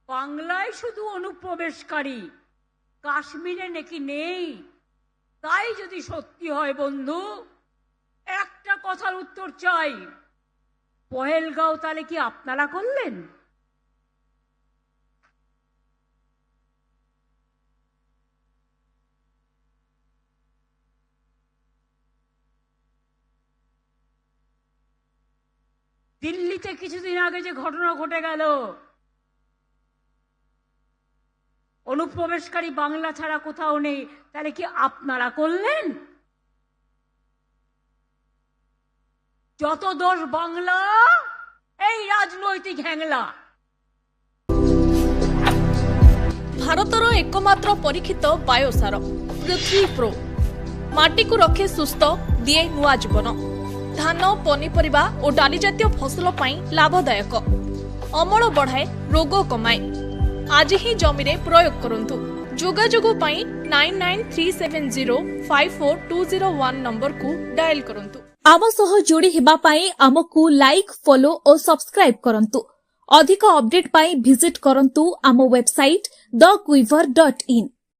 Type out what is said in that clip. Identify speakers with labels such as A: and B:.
A: বাংলায় শুধু অনুপ্রবেশকারী, কাশ্মীরে নাকি নেই। তাই যদি সত্যি হয় বন্ধু, একটা কথার উত্তর চাই, পহেলগাঁও তাহলে কি আপনারা করলেন? দিল্লিতে কিছুদিন আগে যে ঘটনা ঘটে গেল, অনুপ্রবেশকারী বাংলা ছাড়া কোথাও নেই, তাহলে কি আপনারা করলেন? যত দোষ বাংলা, এই রাজনৈতিক হ্যাংলা।
B: ଭାରତର ଏକମାତ୍ର ପରୀକ୍ଷିତ ବାୟୋସାର ପୃଥ୍ୱୀ ପ୍ରୋ ମାଟିକୁ ରଖେ ସୁସ୍ଥ, ଦିଏ ନୂଆ ଜୀବନ। ଧାନ, ପନିପରିବା ଓ ଡାଲି ଜାତୀୟ ଫସଲ ପାଇଁ ଲାଭଦାୟକ, ଅମଳ ବଢ଼ାଏ, ରୋଗ କମାଏ। ଆଜି ହିଁ ଜମିରେ ପ୍ରୟୋଗ କରନ୍ତୁ। ଯୋଗାଯୋଗ ପାଇଁ 9937054201 ନମ୍ବରକୁ ଡାଏଲ କରନ୍ତୁ।
C: ଆମ ସହ ଯୋଡ଼ି ହେବା ପାଇଁ ଆମକୁ ଲାଇକ୍, ଫଲୋ ଓ ସବସ୍କ୍ରାଇବ୍ କରନ୍ତୁ। ଅଧିକ ଅପଡେଟ୍ ପାଇଁ ଭିଜିଟ୍ କରନ୍ତୁ ଆମ ୱେବସାଇଟ୍ thequiver.in।